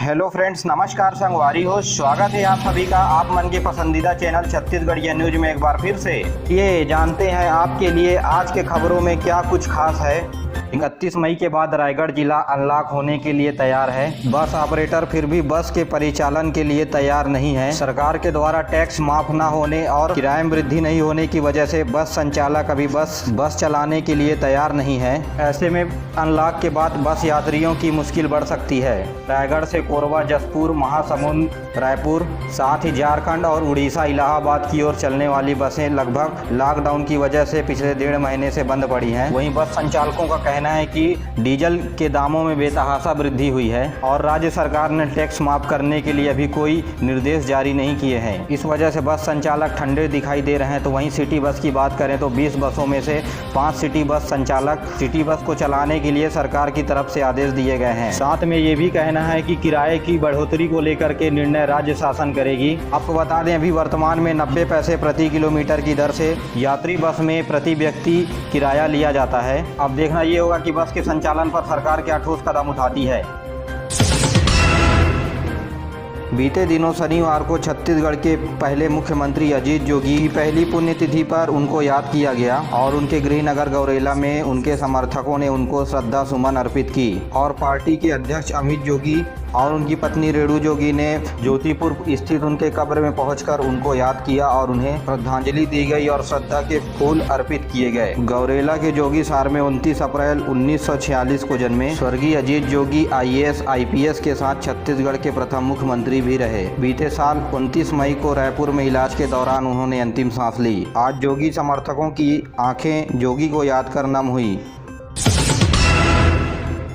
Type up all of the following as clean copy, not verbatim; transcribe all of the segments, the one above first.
Hello friends, नमस्कार। संगवारी हो, स्वागत है आप सभी का आप मन के पसंदीदा चैनल छत्तीसगढ़िया न्यूज में एक बार फिर से। ये जानते हैं आपके लिए आज के खबरों में क्या कुछ खास है। 31 मई के बाद रायगढ़ जिला अनलॉक होने के लिए तैयार है। बस ऑपरेटर फिर भी बस के परिचालन के लिए तैयार नहीं है। सरकार के द्वारा टैक्स माफ न होने और किराए में वृद्धि नहीं होने की वजह से बस संचालक अभी बस चलाने के लिए तैयार नहीं है। ऐसे में अनलॉक के बाद बस यात्रियों की मुश्किल बढ़ सकती है। रायगढ़ से कोरबा, जसपुर, महासमुंद, रायपुर, साथ ही झारखंड और उड़ीसा, इलाहाबाद की ओर चलने वाली बसें लगभग लॉकडाउन की वजह से पिछले 1.5 महीने से बंद पड़ी हैं। वहीं बस संचालकों का कहना है कि डीजल के दामों में बेतहाशा वृद्धि हुई है और राज्य सरकार ने टैक्स माफ करने के लिए अभी कोई निर्देश जारी नहीं किए हैं। इस वजह से बस संचालक ठंडे दिखाई दे रहे हैं। तो वहीं सिटी बस की बात करें तो 20 बसों में से 5 सिटी बस संचालक सिटी बस को चलाने के लिए सरकार की तरफ से आदेश दिए गए हैं। साथ में ये भी कहना है कि किराए की बढ़ोतरी को लेकर के निर्णय राज्य शासन करेगी। आपको बता दें, अभी वर्तमान में 90 पैसे प्रति किलोमीटर की दर से यात्री बस में प्रति व्यक्ति किराया लिया जाता है। अब देखना ये होगा कि बस के संचालन पर सरकार क्या ठोस कदम उठाती है। बीते दिनों शनिवार को छत्तीसगढ़ के पहले मुख्यमंत्री अजीत जोगी की पहली पुण्यतिथि पर उनको याद किया गया और उनके गृहनगर गौरेला में उनके समर्थकों ने उनको श्रद्धा सुमन अर्पित की और पार्टी के अध्यक्ष अमित जोगी और उनकी पत्नी रेणु जोगी ने ज्योतिपुर स्थित उनके कब्र में पहुंचकर उनको याद किया और उन्हें श्रद्धांजलि दी गई और श्रद्धा के फूल अर्पित किए गए। गौरेला के जोगी सार में 29 अप्रैल 1946 को जन्मे स्वर्गीय अजीत जोगी IAS IPS के साथ छत्तीसगढ़ के प्रथम मुख्यमंत्री भी रहे। बीते साल 29 मई को रायपुर में इलाज के दौरान उन्होंने अंतिम सांस ली। आज जोगी समर्थकों की आंखें जोगी को याद कर नम हुई।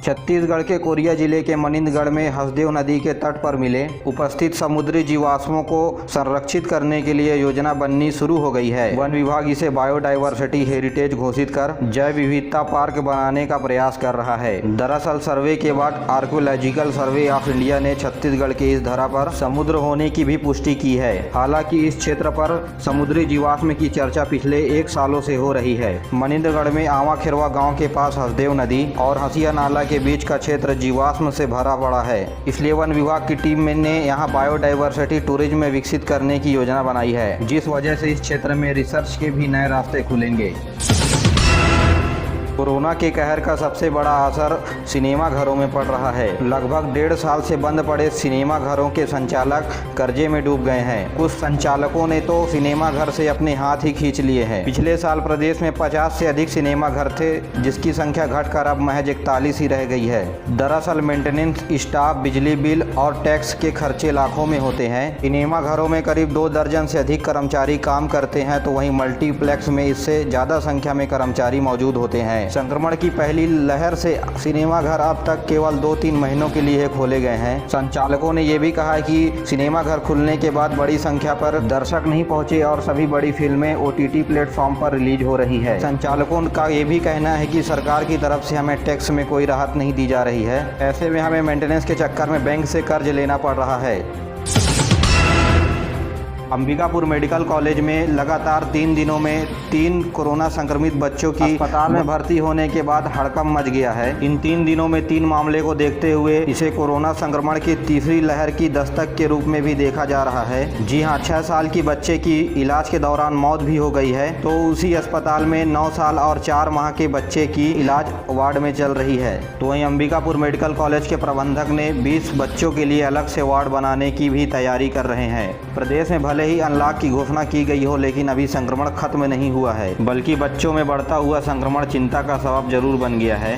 छत्तीसगढ़ के कोरिया जिले के मनिंदगढ़ में हसदेव नदी के तट पर मिले उपस्थित समुद्री जीवाश्मों को संरक्षित करने के लिए योजना बननी शुरू हो गई है। वन विभाग इसे बायोडाइवर्सिटी हेरिटेज घोषित कर जैव विविधता पार्क बनाने का प्रयास कर रहा है। दरअसल सर्वे के बाद आर्कियोलॉजिकल सर्वे ऑफ इंडिया ने छत्तीसगढ़ के इस धरा पर समुद्र होने की भी पुष्टि की है। हालांकि इस क्षेत्र पर समुद्री जीवाश्म की चर्चा पिछले 1 सालों से हो रही है। मनिंदगढ़ में आवा खेरवा गाँव के पास हसदेव नदी और हसिया नाला के बीच का क्षेत्र जीवाश्म से भरा पड़ा है। इसलिए वन विभाग की टीम ने यहाँ बायोडाइवर्सिटी टूरिज्म में विकसित करने की योजना बनाई है, जिस वजह से इस क्षेत्र में रिसर्च के भी नए रास्ते खुलेंगे। कोरोना के कहर का सबसे बड़ा असर सिनेमा घरों में पड़ रहा है। लगभग 1.5 साल से बंद पड़े सिनेमा घरों के संचालक कर्जे में डूब गए हैं। कुछ संचालकों ने तो सिनेमा घर से अपने हाथ ही खींच लिए हैं। पिछले साल प्रदेश में 50 से अधिक सिनेमा घर थे, जिसकी संख्या घटकर अब महज 41 ही रह गई है। दरअसल मेंटेनेंस, स्टाफ, बिजली बिल और टैक्स के खर्चे लाखों में होते हैं। सिनेमा घरों में करीब 2 दर्जन से अधिक कर्मचारी काम करते हैं, तो वहीं मल्टीप्लेक्स में इससे ज़्यादा संख्या में कर्मचारी मौजूद होते हैं। संक्रमण की पहली लहर से सिनेमा घर अब तक केवल 2-3 महीनों के लिए खोले गए हैं। संचालकों ने यह भी कहा कि सिनेमा घर खुलने के बाद बड़ी संख्या पर दर्शक नहीं पहुंचे और सभी बड़ी फिल्में OTT प्लेटफॉर्म पर रिलीज हो रही है। संचालकों का यह भी कहना है कि सरकार की तरफ से हमें टैक्स में कोई राहत नहीं दी जा रही है। ऐसे में हमें मेंटेनेंस के चक्कर में बैंक से कर्ज लेना पड़ रहा है। अंबिकापुर मेडिकल कॉलेज में लगातार 3 दिनों में 3 कोरोना संक्रमित बच्चों की अस्पताल में भर्ती होने के बाद हड़कंप मच गया है। इन 3 दिनों में 3 मामले को देखते हुए इसे कोरोना संक्रमण की तीसरी लहर की दस्तक के रूप में भी देखा जा रहा है। जी हां, 6 साल की बच्चे की इलाज के दौरान मौत भी हो गई है, तो उसी अस्पताल में 9 साल और 4 माह के बच्चे की इलाज वार्ड में चल रही है। तो वहीं अंबिकापुर मेडिकल कॉलेज के प्रबंधक ने 20 बच्चों के लिए अलग से वार्ड बनाने की भी तैयारी कर रहे हैं। प्रदेश में भले ही अनलॉक की घोषणा की गई हो, लेकिन अभी संक्रमण खत्म नहीं हुआ है, बल्कि बच्चों में बढ़ता हुआ संक्रमण चिंता का सबब जरूर बन गया है।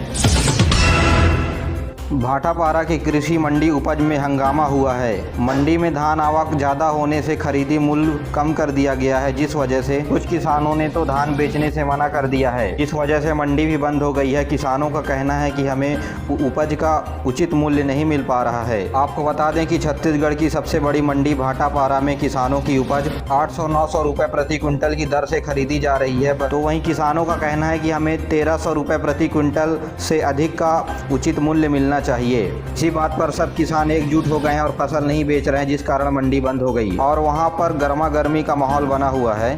भाटापारा की कृषि मंडी उपज में हंगामा हुआ है। मंडी में धान आवक ज़्यादा होने से खरीदी मूल्य कम कर दिया गया है, जिस वजह से कुछ किसानों ने तो धान बेचने से मना कर दिया है। इस वजह से मंडी भी बंद हो गई है। किसानों का कहना है कि हमें उपज का उचित मूल्य नहीं मिल पा रहा है। आपको बता दें कि छत्तीसगढ़ की सबसे बड़ी मंडी भाटापारा में किसानों की उपज 800-900 रुपये प्रति क्विंटल की दर से खरीदी जा रही है। तो वहीं किसानों का कहना है कि हमें 1300 रुपये प्रति क्विंटल से अधिक का उचित मूल्य मिलना चाहिए। इसी बात पर सब किसान एकजुट हो गए हैं और फसल नहीं बेच रहे हैं, जिस कारण मंडी बंद हो गई और वहां पर गर्मा गर्मी का माहौल बना हुआ है।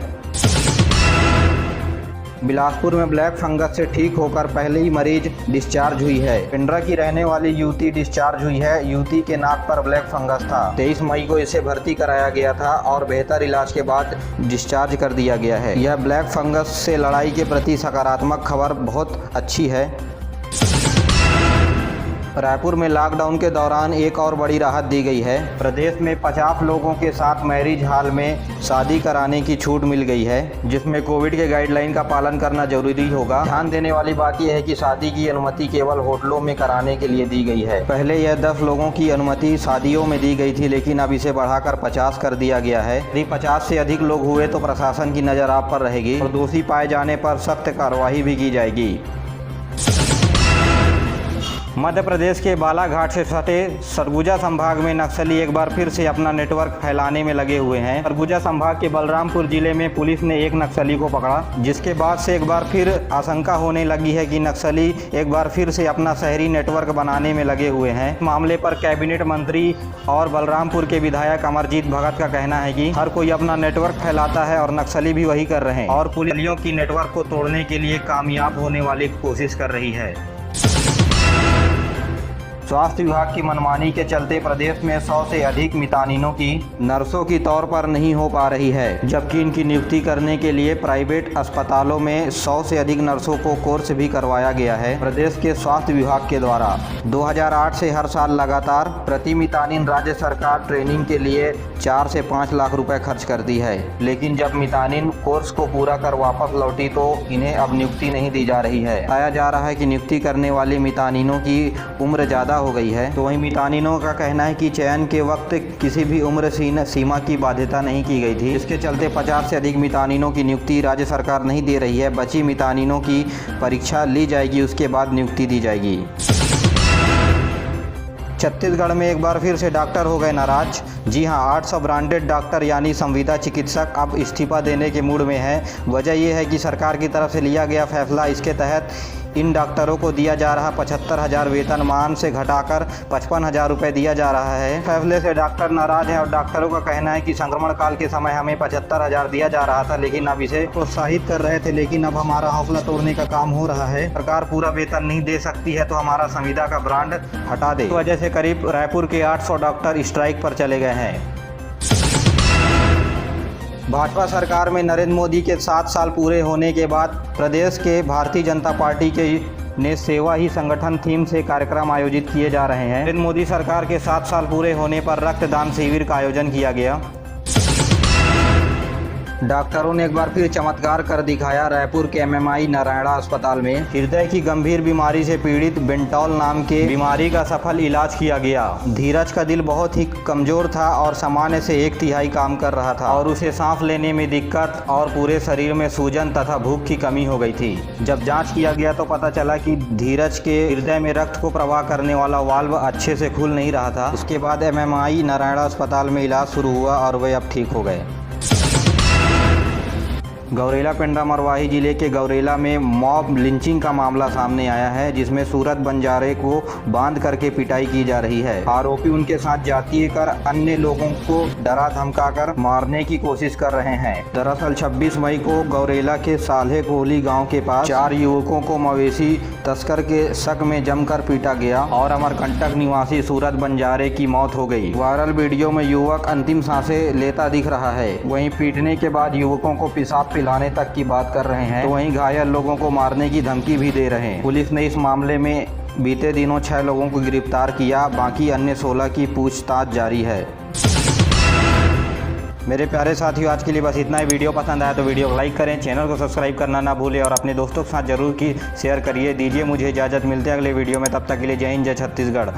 बिलासपुर में ब्लैक फंगस से ठीक होकर पहले ही मरीज डिस्चार्ज हुई है। पिंडरा की रहने वाली युवती डिस्चार्ज हुई है। युवती के नाक पर ब्लैक फंगस था। 23 मई को इसे भर्ती कराया गया था और बेहतर इलाज के बाद डिस्चार्ज कर दिया गया है। यह ब्लैक फंगस से लड़ाई के प्रति सकारात्मक खबर बहुत अच्छी है। रायपुर में लॉकडाउन के दौरान एक और बड़ी राहत दी गई है। प्रदेश में 50 लोगों के साथ मैरिज हॉल में शादी कराने की छूट मिल गई है, जिसमें कोविड के गाइडलाइन का पालन करना जरूरी होगा। ध्यान देने वाली बात यह है कि शादी की अनुमति केवल होटलों में कराने के लिए दी गई है। पहले यह 10 लोगों की अनुमति शादियों में दी गई थी, लेकिन अब इसे बढ़ाकर 50 कर दिया गया है। यदि 50 से अधिक लोग हुए तो प्रशासन की नज़र आप पर रहेगी और दोषी पाए जाने पर सख्त कार्रवाई भी की जाएगी। मध्य प्रदेश के बालाघाट से सटे सरगुजा संभाग में नक्सली एक बार फिर से अपना नेटवर्क फैलाने में लगे हुए हैं। सरगुजा संभाग के बलरामपुर जिले में पुलिस ने एक नक्सली को पकड़ा, जिसके बाद से एक बार फिर आशंका होने लगी है कि नक्सली एक बार फिर से अपना शहरी नेटवर्क बनाने में लगे हुए हैं। मामले पर कैबिनेट मंत्री और बलरामपुर के विधायक अमरजीत भगत का कहना है कि हर कोई अपना नेटवर्क फैलाता है और नक्सली भी वही कर रहे हैं और पुलिसियों की नेटवर्क को तोड़ने के लिए कामयाब होने वाली कोशिश कर रही है। स्वास्थ्य विभाग की मनमानी के चलते प्रदेश में 100 से अधिक मितानिनों की नर्सों की तौर पर नहीं हो पा रही है, जबकि इनकी नियुक्ति करने के लिए प्राइवेट अस्पतालों में 100 से अधिक नर्सों को कोर्स भी करवाया गया है। प्रदेश के स्वास्थ्य विभाग के द्वारा 2008 से हर साल लगातार प्रति मितानिन राज्य सरकार ट्रेनिंग के लिए 4 से 5 लाख रुपए खर्च करती है, लेकिन जब मितानिन कोर्स को पूरा कर वापस लौटी तो इन्हें अब नियुक्ति नहीं दी जा रही है। बताया जा रहा है कि नियुक्ति करने वाली मितानिनों की उम्र ज़्यादा हो गई है। तो वहीं मितानिनों का कहना है कि चयन के वक्त किसी भी उम्र सीमा की बाध्यता नहीं की गई थी। इसके चलते 50 से अधिक मितानिनों की नियुक्ति राज्य सरकार नहीं दे रही है। बची मितानिनों की परीक्षा ली जाएगी, उसके बाद नियुक्ति दी जाएगी। छत्तीसगढ़ में एक बार फिर से डॉक्टर हो गए नाराज। जी हां, 800 ब्रांडेड डॉक्टर यानी संविदा चिकित्सक अब इस्तीफा देने के मूड में है। वजह यह है कि सरकार की तरफ से लिया गया फैसला, इसके तहत इन डॉक्टरों को दिया जा रहा 75,000 वेतनमान से घटाकर 55,000 रुपये दिया जा रहा है। फैसले से डॉक्टर नाराज हैं और डॉक्टरों का कहना है कि संक्रमण काल के समय हमें 75,000 दिया जा रहा था, लेकिन अब इसे प्रोत्साहित कर रहे थे, लेकिन अब हमारा हौसला तोड़ने का काम हो रहा है। सरकार पूरा वेतन नहीं दे सकती है तो हमारा संविदा का ब्रांड हटा दे। इस वजह से करीब रायपुर के 800 डॉक्टर स्ट्राइक पर चले गए हैं। भाजपा सरकार में नरेंद्र मोदी के 7 साल पूरे होने के बाद प्रदेश के भारतीय जनता पार्टी के ने सेवा ही संगठन थीम से कार्यक्रम आयोजित किए जा रहे हैं। नरेंद्र मोदी सरकार के 7 साल पूरे होने पर रक्तदान शिविर का आयोजन किया गया। डॉक्टरों ने एक बार फिर चमत्कार कर दिखाया। रायपुर के MMI नारायणा अस्पताल में हृदय की गंभीर बीमारी से पीड़ित बेंटॉल नाम के बीमारी का सफल इलाज किया गया। धीरज का दिल बहुत ही कमजोर था और सामान्य से 1/3 काम कर रहा था और उसे सांस लेने में दिक्कत और पूरे शरीर में सूजन तथा भूख की कमी हो गई थी। जब जांच किया गया तो पता चला कि धीरज के हृदय में रक्त को प्रवाह करने वाला वाल्व अच्छे से खुल नहीं रहा था। उसके बाद MMI नारायणा अस्पताल में इलाज शुरू हुआ और वे अब ठीक हो गए। गौरेला पेंड्रा मरवाही जिले के गौरेला में मॉब लिंचिंग का मामला सामने आया है, जिसमें सूरत बंजारे को बांध करके पिटाई की जा रही है। आरोपी उनके साथ जातीय कर अन्य लोगों को डरा धमकाकर मारने की कोशिश कर रहे हैं। दरअसल 26 मई को गौरेला के साल्हे कोहली गांव के पास 4 युवकों को मवेशी तस्कर के शक में जमकर पीटा गया और अमरकंटक निवासी सूरत बंजारे की मौत हो गई। वायरल वीडियो में युवक अंतिम सांसें लेता दिख रहा है। वहीं पीटने के बाद युवकों को पेशाब पिलाने तक की बात कर रहे हैं, तो वहीं घायल लोगों को मारने की धमकी भी दे रहे हैं। पुलिस ने इस मामले में बीते दिनों 6 लोगों को गिरफ्तार किया, बाकी अन्य 16 की पूछताछ जारी है। मेरे प्यारे साथियों, आज के लिए बस इतना ही। वीडियो पसंद आया तो वीडियो को लाइक करें, चैनल को सब्सक्राइब करना ना भूलें और अपने दोस्तों के साथ जरूर शेयर करिए। दीजिए मुझे इजाज़त, मिलते हैं अगले वीडियो में। तब तक के लिए जय हिंद, जय छत्तीसगढ़।